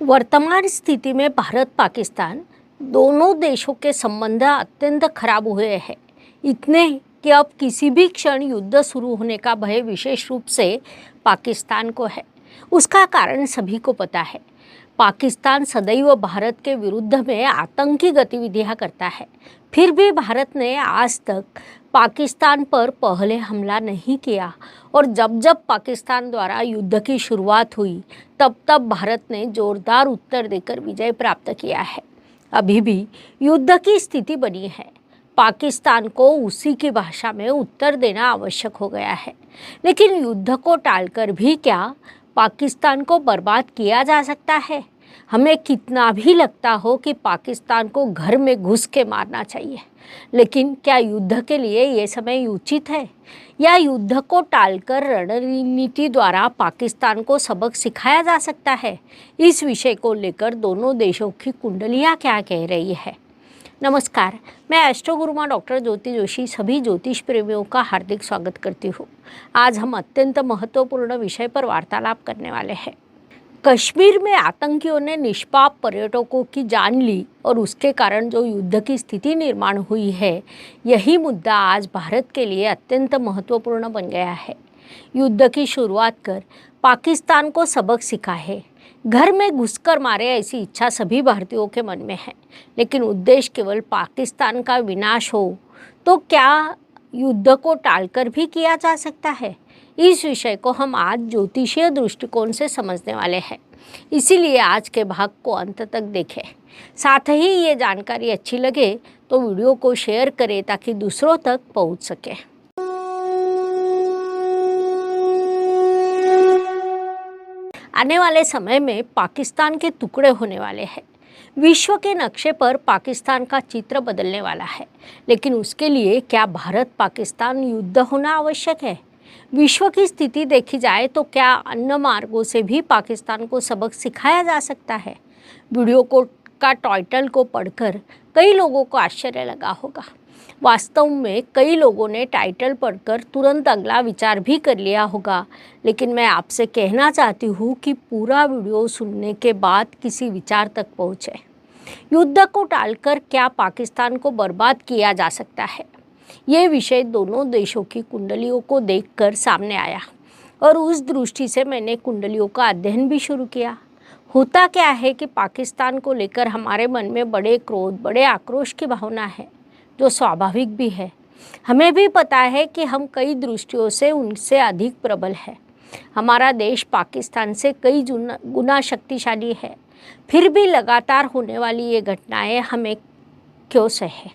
वर्तमान स्थिति में भारत पाकिस्तान दोनों देशों के संबंध अत्यंत खराब हुए हैं। इतने कि अब किसी भी क्षण युद्ध शुरू होने का भय विशेष रूप से पाकिस्तान को है। उसका कारण सभी को पता है। पाकिस्तान सदैव भारत के विरुद्ध में आतंकी गतिविधियां करता है। फिर भी भारत ने आज तक पाकिस्तान पर पहले हमला नहीं किया और जब जब पाकिस्तान द्वारा युद्ध की शुरुआत हुई तब तब भारत ने जोरदार उत्तर देकर विजय प्राप्त किया है। अभी भी युद्ध की स्थिति बनी है। पाकिस्तान को उसी की भाषा में उत्तर देना आवश्यक हो गया है। लेकिन युद्ध को टालकर भी क्या पाकिस्तान को बर्बाद किया जा सकता है? हमें कितना भी लगता हो कि पाकिस्तान को घर में घुस के मारना चाहिए, लेकिन क्या युद्ध के लिए ये समय उचित है? या युद्ध को टालकर रणनीति द्वारा पाकिस्तान को सबक सिखाया जा सकता है? इस विषय को लेकर दोनों देशों की कुंडलियां क्या कह रही है? नमस्कार, मैं एस्ट्रो गुरुमा डॉक्टर ज्योति जोशी सभी ज्योतिष प्रेमियों का हार्दिक स्वागत करती हूँ। आज हम अत्यंत महत्वपूर्ण विषय पर वार्तालाप करने वाले हैं। कश्मीर में आतंकियों ने निष्पाप पर्यटकों की जान ली और उसके कारण जो युद्ध की स्थिति निर्माण हुई है, यही मुद्दा आज भारत के लिए अत्यंत महत्वपूर्ण बन गया है। युद्ध की शुरुआत कर पाकिस्तान को सबक सिखा है। घर में घुसकर मारे ऐसी इच्छा सभी भारतीयों के मन में है, लेकिन उद्देश्य केवल पाकिस्तान का विनाश हो तो क्या युद्ध को टालकर भी किया जा सकता है? इस विषय को हम आज ज्योतिषीय दृष्टिकोण से समझने वाले हैं। इसीलिए आज के भाग को अंत तक देखें। साथ ही ये जानकारी अच्छी लगे तो वीडियो को शेयर करें ताकि दूसरों तक पहुंच सके। आने वाले समय में पाकिस्तान के टुकड़े होने वाले हैं। विश्व के नक्शे पर पाकिस्तान का चित्र बदलने वाला है, लेकिन उसके लिए क्या भारत पाकिस्तान युद्ध होना आवश्यक है? विश्व की स्थिति देखी जाए तो क्या अन्य मार्गों से भी पाकिस्तान को सबक सिखाया जा सकता है? वीडियो का टाइटल को पढ़कर कई लोगों को आश्चर्य लगा होगा। वास्तव में कई लोगों ने टाइटल पढ़कर तुरंत अगला विचार भी कर लिया होगा, लेकिन मैं आपसे कहना चाहती हूँ कि पूरा वीडियो सुनने के बाद किसी विचार तक पहुँचे। युद्ध को टालकर क्या पाकिस्तान को बर्बाद किया जा सकता है? ये विषय दोनों देशों की कुंडलियों को देखकर सामने आया और उस दृष्टि से मैंने कुंडलियों का अध्ययन भी शुरू किया। होता क्या है कि पाकिस्तान को लेकर हमारे मन में बड़े क्रोध, बड़े आक्रोश की भावना है, जो स्वाभाविक भी है। हमें भी पता है कि हम कई दृष्टियों से उनसे अधिक प्रबल है। हमारा देश पाकिस्तान से कई गुना शक्तिशाली है। फिर भी लगातार होने वाली ये घटनाएं हमें क्यों सहे?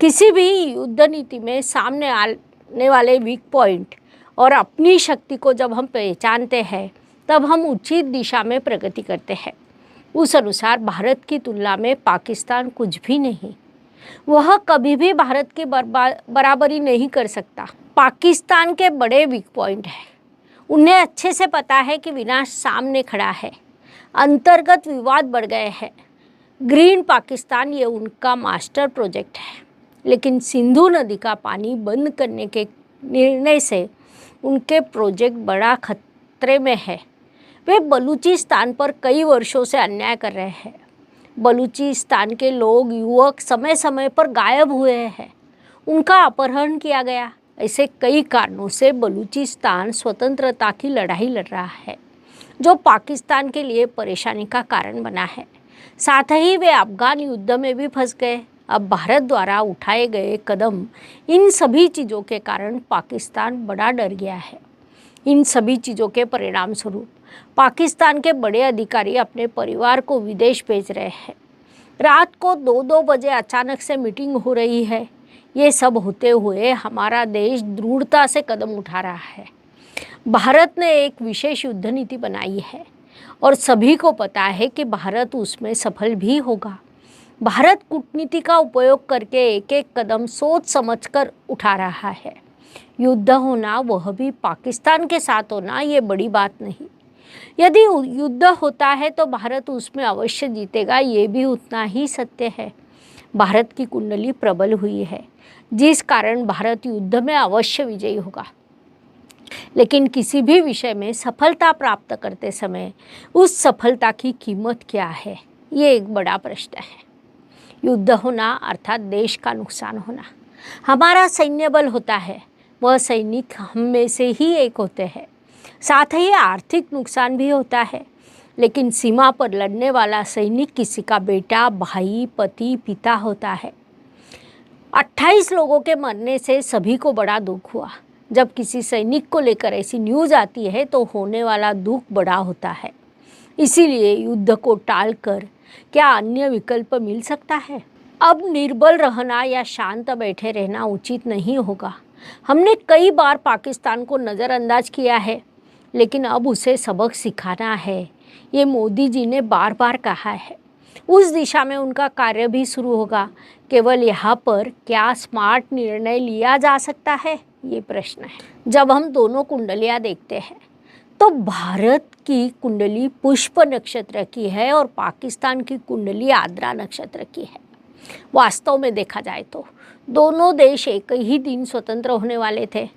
किसी भी युद्ध नीति में सामने आने वाले वीक पॉइंट और अपनी शक्ति को जब हम पहचानते हैं तब हम उचित दिशा में प्रगति करते हैं। उस अनुसार भारत की तुलना में पाकिस्तान कुछ भी नहीं। वह कभी भी भारत की बराबरी नहीं कर सकता। पाकिस्तान के बड़े वीक पॉइंट हैं। उन्हें अच्छे से पता है कि विनाश सामने खड़ा है। अंतर्गत विवाद बढ़ गए हैं। ग्रीन पाकिस्तान ये उनका मास्टर प्रोजेक्ट है, लेकिन सिंधु नदी का पानी बंद करने के निर्णय से उनके प्रोजेक्ट बड़ा खतरे में है। वे बलूचिस्तान पर कई वर्षों से अन्याय कर रहे हैं। बलूचिस्तान के लोग, युवक समय समय पर गायब हुए हैं। उनका अपहरण किया गया। ऐसे कई कारणों से बलूचिस्तान स्वतंत्रता की लड़ाई लड़ रहा है, जो पाकिस्तान के लिए परेशानी का कारण बना है। साथ ही वे अफगान युद्ध में भी फंस गए। अब भारत द्वारा उठाए गए कदम, इन सभी चीज़ों के कारण पाकिस्तान बड़ा डर गया है। इन सभी चीज़ों के परिणाम स्वरूप पाकिस्तान के बड़े अधिकारी अपने परिवार को विदेश भेज रहे हैं। रात को 2-2 बजे अचानक से मीटिंग हो रही है। ये सब होते हुए हमारा देश दृढ़ता से कदम उठा रहा है। भारत ने एक विशेष युद्ध नीति बनाई है और सभी को पता है कि भारत उसमें सफल भी होगा। भारत कूटनीति का उपयोग करके एक एक कदम सोच समझकर उठा रहा है। युद्ध होना, वह भी पाकिस्तान के साथ होना, ये बड़ी बात नहीं। यदि युद्ध होता है तो भारत उसमें अवश्य जीतेगा, ये भी उतना ही सत्य है। भारत की कुंडली प्रबल हुई है, जिस कारण भारत युद्ध में अवश्य विजयी होगा। लेकिन किसी भी विषय में सफलता प्राप्त करते समय उस सफलता की कीमत क्या है, ये एक बड़ा प्रश्न है। युद्ध होना अर्थात देश का नुकसान होना। हमारा सैन्य बल होता है, वह सैनिक हम में से ही एक होते हैं। साथ ही आर्थिक नुकसान भी होता है, लेकिन सीमा पर लड़ने वाला सैनिक किसी का बेटा, भाई, पति, पिता होता है। 28 लोगों के मरने से सभी को बड़ा दुख हुआ। जब किसी सैनिक को लेकर ऐसी न्यूज़ आती है तो होने वाला दुख बड़ा होता है। इसीलिए युद्ध को टालकर क्या अन्य विकल्प मिल सकता है? अब निर्बल रहना या शांत बैठे रहना उचित नहीं होगा। हमने कई बार पाकिस्तान को नज़रअंदाज किया है, लेकिन अब उसे सबक सिखाना है। ये मोदी जी ने बार बार कहा है। उस दिशा में उनका कार्य भी शुरू होगा। केवल यहाँ पर क्या स्मार्ट निर्णय लिया जा सकता है, ये प्रश्न है। जब हम दोनों कुंडलियाँ देखते हैं तो भारत की कुंडली पुष्प नक्षत्र की है और पाकिस्तान की कुंडली आद्रा नक्षत्र की है। वास्तव में देखा जाए तो दोनों देश एक ही दिन स्वतंत्र होने वाले थे,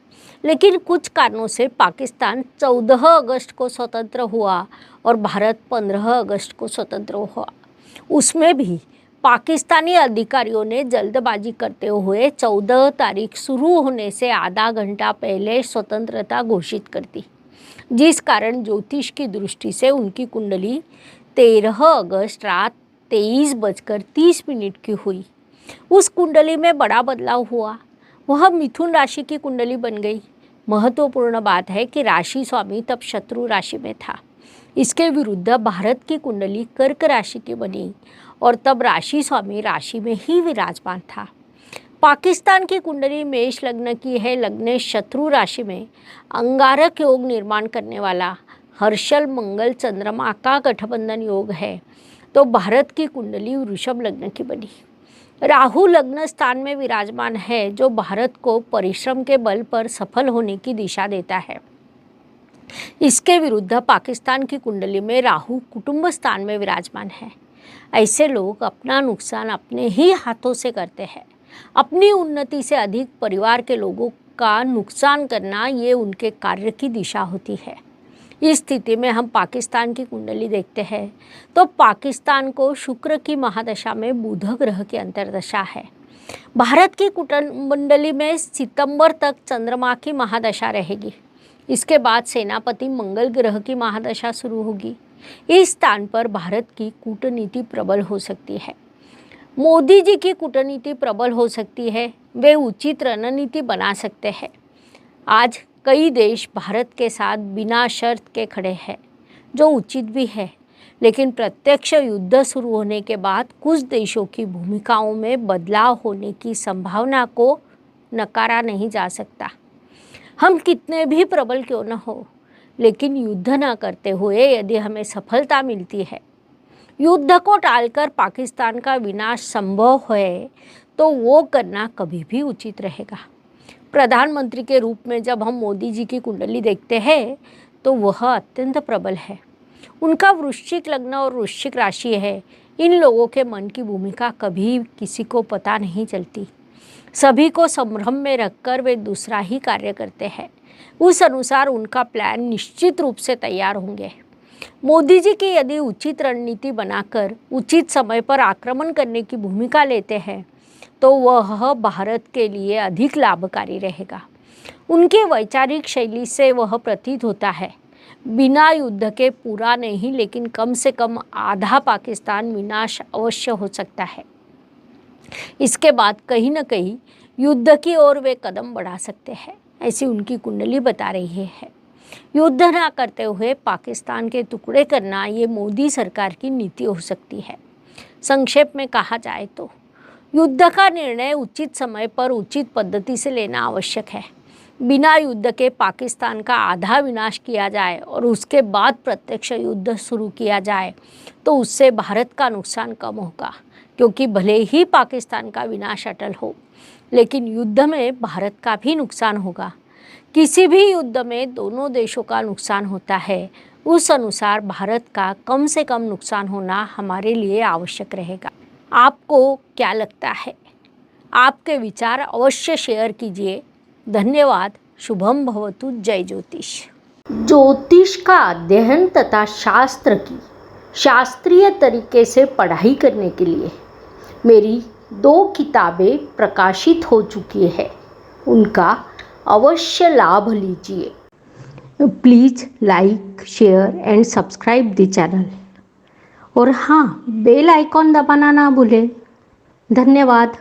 लेकिन कुछ कारणों से पाकिस्तान 14 अगस्त को स्वतंत्र हुआ और भारत 15 अगस्त को स्वतंत्र हुआ। उसमें भी पाकिस्तानी अधिकारियों ने जल्दबाजी करते हुए 14 तारीख शुरू होने से आधा घंटा पहले स्वतंत्रता घोषित कर दी, जिस कारण ज्योतिष की दृष्टि से उनकी कुंडली 13 अगस्त रात 23:30 की हुई। उस कुंडली में बड़ा बदलाव हुआ, वह मिथुन राशि की कुंडली बन गई। महत्वपूर्ण बात है कि राशि स्वामी तब शत्रु राशि में था। इसके विरुद्ध भारत की कुंडली कर्क राशि की बनी और तब राशि स्वामी राशि में ही विराजमान था। पाकिस्तान की कुंडली मेष लग्न की है। लग्न शत्रु राशि में अंगारक योग निर्माण करने वाला हर्षल मंगल चंद्रमा का गठबंधन योग है। तो भारत की कुंडली वृषभ लग्न की बनी। राहु लग्न स्थान में विराजमान है, जो भारत को परिश्रम के बल पर सफल होने की दिशा देता है। इसके विरुद्ध पाकिस्तान की कुंडली में राहु कुटुंब स्थान में विराजमान है। ऐसे लोग अपना नुकसान अपने ही हाथों से करते हैं। अपनी उन्नति से अधिक परिवार के लोगों का नुकसान करना, ये उनके कार्य की दिशा होती है। इस स्थिति में हम पाकिस्तान की कुंडली देखते हैं तो पाकिस्तान को शुक्र की महादशा में बुध ग्रह की अंतर्दशा है। भारत की कुंडली में सितंबर तक चंद्रमा की महादशा रहेगी। इसके बाद सेनापति मंगल ग्रह की महादशा शुरू होगी। इस स्थान पर भारत की कूटनीति प्रबल हो सकती है। मोदी जी की कूटनीति प्रबल हो सकती है। वे उचित रणनीति बना सकते हैं। आज कई देश भारत के साथ बिना शर्त के खड़े हैं, जो उचित भी है, लेकिन प्रत्यक्ष युद्ध शुरू होने के बाद कुछ देशों की भूमिकाओं में बदलाव होने की संभावना को नकारा नहीं जा सकता। हम कितने भी प्रबल क्यों न हो, लेकिन युद्ध न करते हुए यदि हमें सफलता मिलती है, युद्ध को टालकर पाकिस्तान का विनाश संभव है, तो वो करना कभी भी उचित रहेगा। प्रधानमंत्री के रूप में जब हम मोदी जी की कुंडली देखते हैं तो वह अत्यंत प्रबल है। उनका वृश्चिक लग्न और वृश्चिक राशि है। इन लोगों के मन की भूमिका कभी किसी को पता नहीं चलती। सभी को संभ्रम में रखकर वे दूसरा ही कार्य करते हैं। उस अनुसार उनका प्लान निश्चित रूप से तैयार होंगे। मोदी जी की यदि उचित रणनीति बनाकर उचित समय पर आक्रमण करने की भूमिका लेते हैं तो वह भारत के लिए अधिक लाभकारी रहेगा। उनके वैचारिक शैली से वह प्रतीत होता है बिना युद्ध के पूरा नहीं, लेकिन कम से कम आधा पाकिस्तान विनाश अवश्य हो सकता है। इसके बाद कहीं न कहीं युद्ध की ओर वे कदम बढ़ा सकते हैं, ऐसी उनकी कुंडली बता रही है। युद्ध न करते हुए पाकिस्तान के टुकड़े करना, ये मोदी सरकार की नीति हो सकती है। संक्षेप में कहा जाए तो युद्ध का निर्णय उचित समय पर उचित पद्धति से लेना आवश्यक है। बिना युद्ध के पाकिस्तान का आधा विनाश किया जाए और उसके बाद प्रत्यक्ष युद्ध शुरू किया जाए तो उससे भारत का नुकसान कम होगा, क्योंकि भले ही पाकिस्तान का विनाश अटल हो, लेकिन युद्ध में भारत का भी नुकसान होगा। किसी भी युद्ध में दोनों देशों का नुकसान होता है। उस अनुसार भारत का कम से कम नुकसान होना हमारे लिए आवश्यक रहेगा। आपको क्या लगता है? आपके विचार अवश्य शेयर कीजिए। धन्यवाद। शुभम भवतु। जय ज्योतिष। ज्योतिष का अध्ययन तथा शास्त्र की शास्त्रीय तरीके से पढ़ाई करने के लिए मेरी 2 किताबें प्रकाशित हो चुकी है, उनका अवश्य लाभ लीजिए। Please like, share and subscribe the channel. और हाँ, बेल आइकॉन दबाना ना भूलें। धन्यवाद।